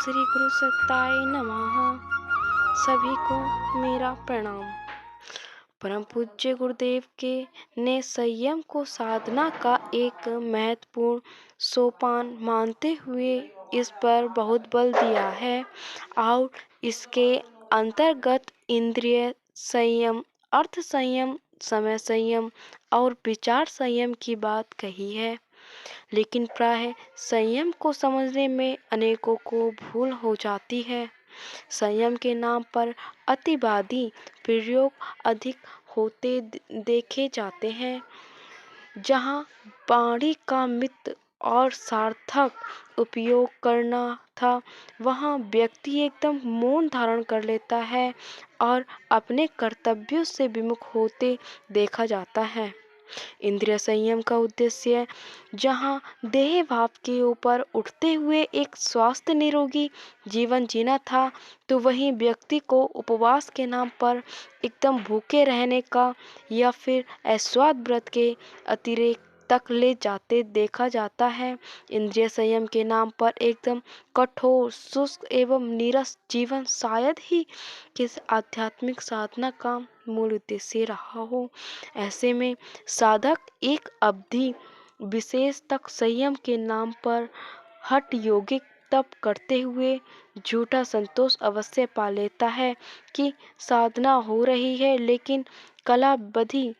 श्री गुरु सत्ताय नमः। सभी को मेरा प्रणाम। परम पूज्य गुरुदेव के ने संयम को साधना का एक महत्वपूर्ण सोपान मानते हुए इस पर बहुत बल दिया है और इसके अंतर्गत इंद्रिय संयम, अर्थ संयम, समय संयम और विचार संयम की बात कही है। लेकिन प्राय संयम को समझने में अनेकों को भूल हो जाती है। संयम के नाम पर अतिवादी प्रयोग अधिक होते देखे जाते हैं। जहाँ वाणी का मित और सार्थक उपयोग करना था, वहाँ व्यक्ति एकदम मौन धारण कर लेता है और अपने कर्तव्यों से विमुख होते देखा जाता है। इंद्रिय संयम का उद्देश्य जहाँ देह भाव के ऊपर उठते हुए एक स्वस्थ निरोगी जीवन जीना था, तो वहीं व्यक्ति को उपवास के नाम पर एकदम भूखे रहने का या फिर ऐश्वर्य व्रत के अतिरेक तक ले जाते देखा जाता है। इंद्रिय संयम के नाम पर एकदम कठोर, शुष्क एवं नीरस जीवन शायद ही किस आध्यात्मिक साधना का मूल उद्देश्य रहा हो। ऐसे में साधक एक अवधि विशेष तक संयम के नाम पर हठ योगिक तप करते हुए झूठा संतोष अवश्य पा लेता है कि साधना हो रही है, लेकिन कलावधि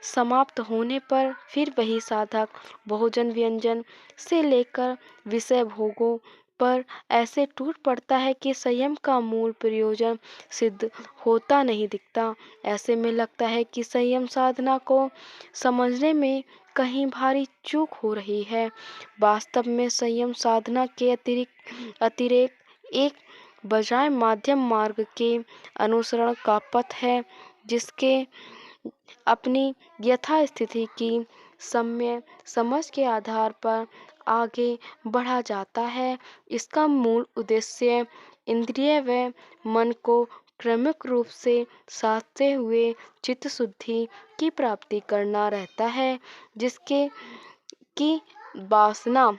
समाप्त होने पर फिर वही साधक भोजन व्यंजन से लेकर विषय भोगों पर ऐसे टूट पड़ता है कि संयम का मूल प्रयोजन सिद्ध होता नहीं दिखता। ऐसे में लगता है कि संयम साधना को समझने में कहीं भारी चूक हो रही है। वास्तव में संयम साधना के अतिरेक एक बजाय माध्यम मार्ग के अनुसरण का पथ है, जिसके अपनी यथास्थिति की सम्य समझ के आधार पर आगे बढ़ा जाता है। इसका मूल उद्देश्य इंद्रिय व मन को क्रमिक रूप से साधते हुए चित्त शुद्धि की प्राप्ति करना रहता है, जिसके की वासना,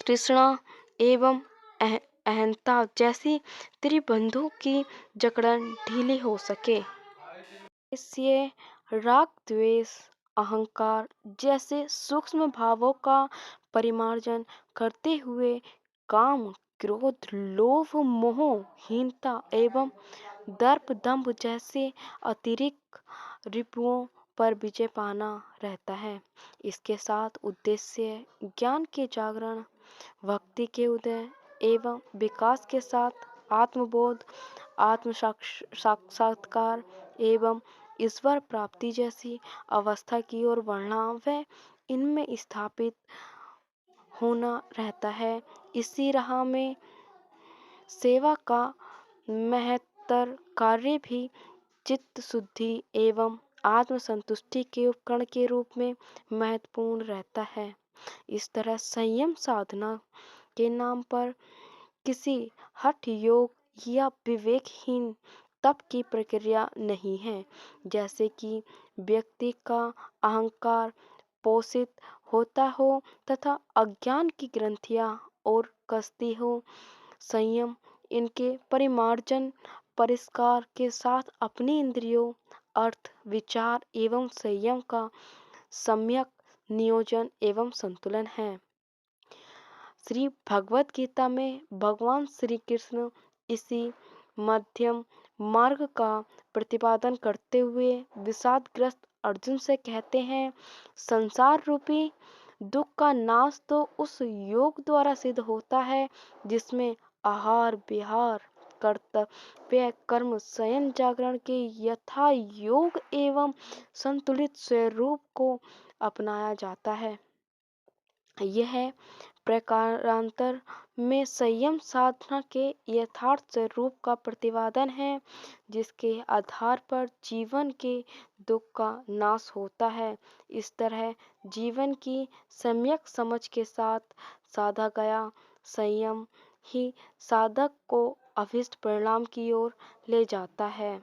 तृष्णा एवं अहंता जैसी त्रिबंधों की जकड़न ढीली हो सके। इससे राग, द्वेष, अहंकार जैसे सूक्ष्म भावों का परिमार्जन करते हुए काम, क्रोध, लोभ, मोह, हीनता एवं दर्प दंभ जैसे अतिरिक्त रिपुओं पर विजय पाना रहता है। इसके साथ उद्देश्य ज्ञान के जागरण, भक्ति के उदय एवं विकास के साथ आत्मबोध, आत्म साक्षात्कार एवं ईश्वर प्राप्ति जैसी अवस्था की ओर बढ़ना व इनमें स्थापित होना रहता है। इसी राह में सेवा का महत्तर कार्य भी चित्त शुद्धि एवं आत्म संतुष्टि के उपकरण के रूप में महत्वपूर्ण रहता है। इस तरह संयम साधना के नाम पर किसी हठ योग या विवेकहीन तप की प्रक्रिया नहीं है। जैसे कि व्यक्ति का अहंकार पोषित होता हो तथा अज्ञान की ग्रंथियां और कसती हो, संयम इनके परिमार्जन परिष्कार के साथ अपनी इंद्रियों, अर्थ, विचार एवं संयम का सम्यक नियोजन एवं संतुलन है। श्री भगवत गीता में भगवान श्री कृष्ण इसी मध्यम मार्ग का प्रतिपादन करते हुए विषादग्रस्त अर्जुन से कहते हैं, संसार रूपी दुख का नाश तो उस योग द्वारा सिद्ध होता है जिसमें आहार विहार कर्तव्य कर्म शयन जागरण के यथा योग एवं संतुलित स्वरूप को अपनाया जाता है। यह प्रकारांतर में संयम साधना के यथार्थ स्वरूप का प्रतिपादन है, जिसके आधार पर जीवन के दुख का नाश होता है। इस तरह जीवन की सम्यक समझ के साथ साधा गया संयम ही साधक को अभीष्ट परिणाम की ओर ले जाता है।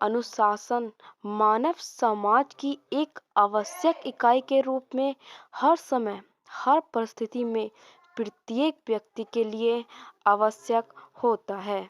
अनुशासन मानव समाज की एक आवश्यक इकाई के रूप में हर समय हर परिस्थिति में प्रत्येक व्यक्ति के लिए आवश्यक होता है।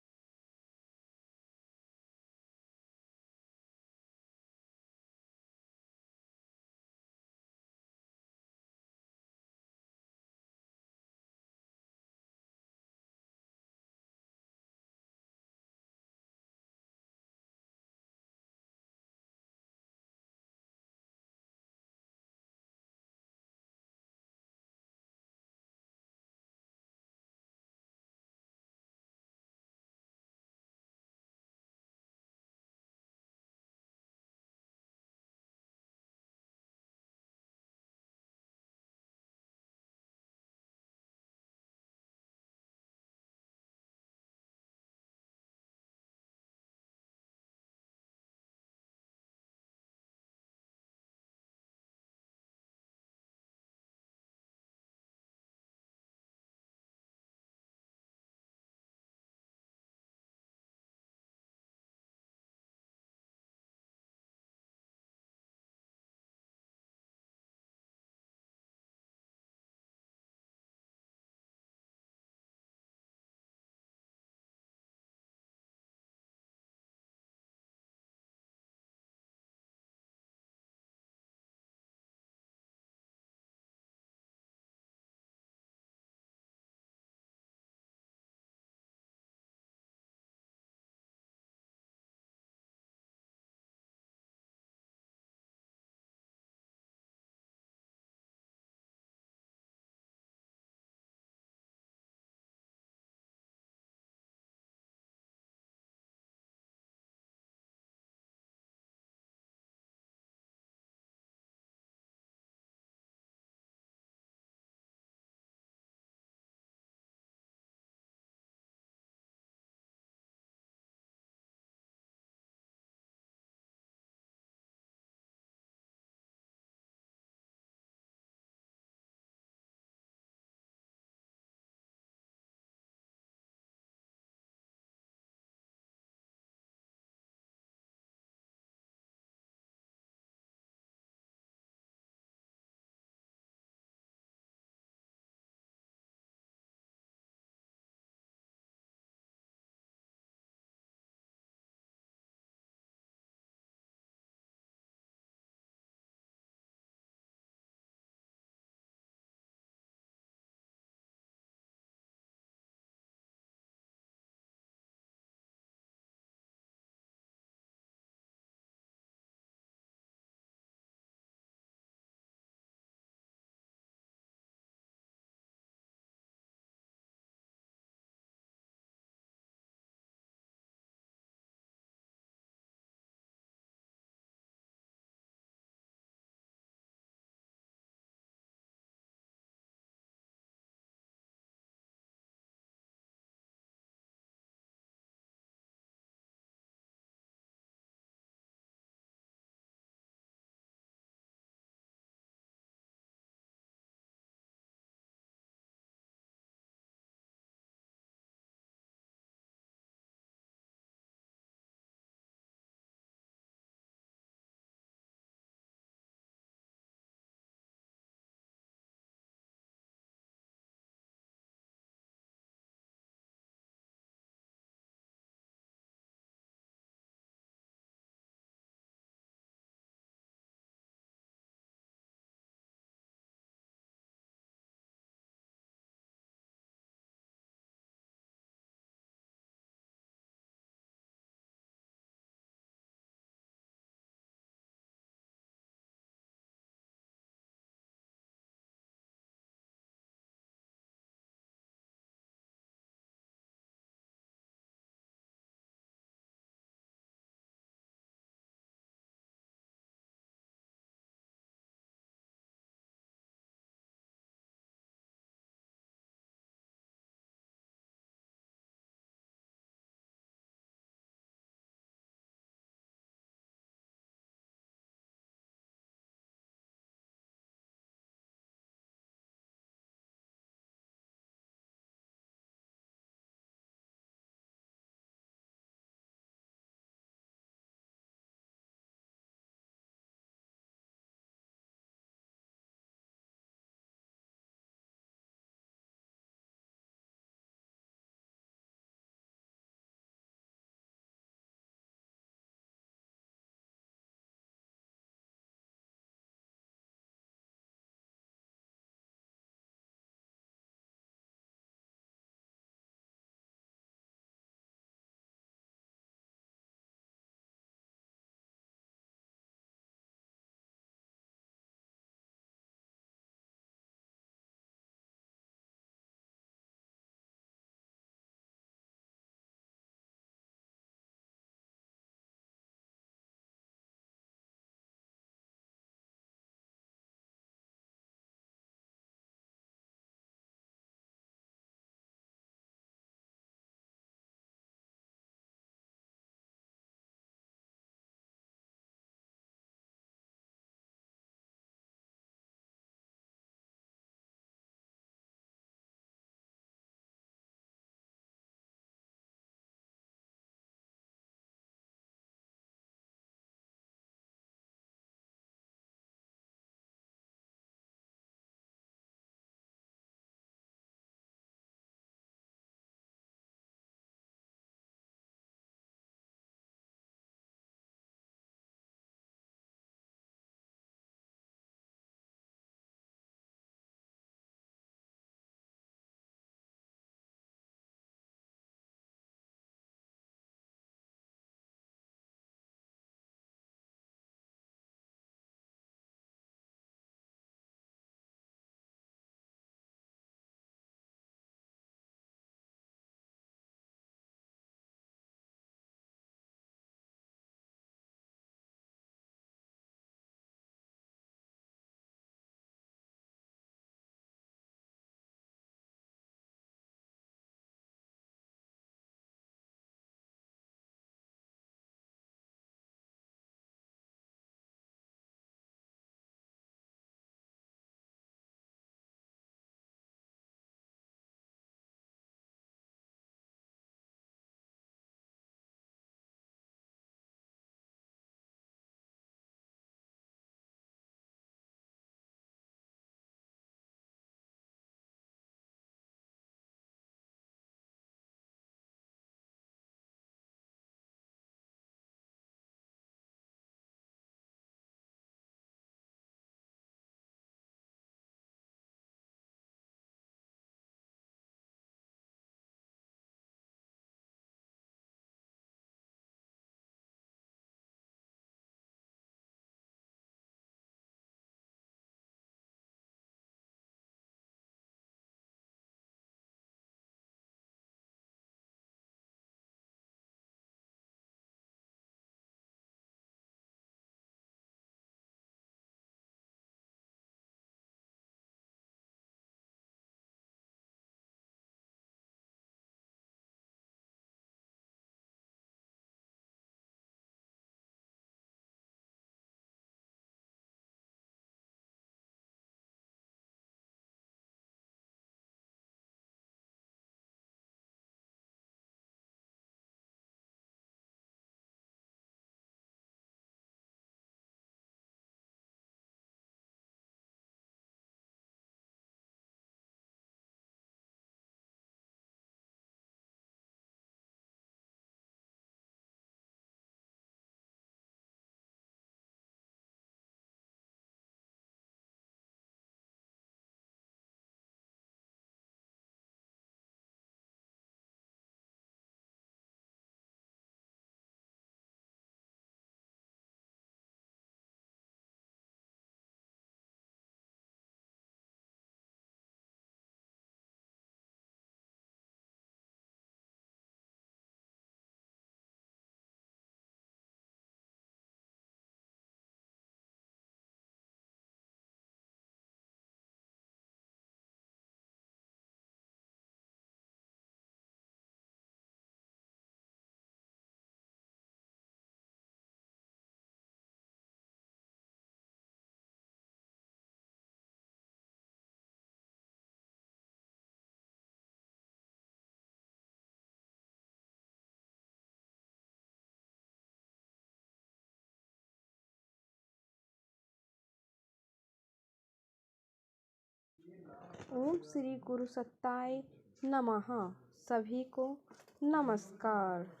ओम श्री गुरु सत्ताय नमः। सभी को नमस्कार।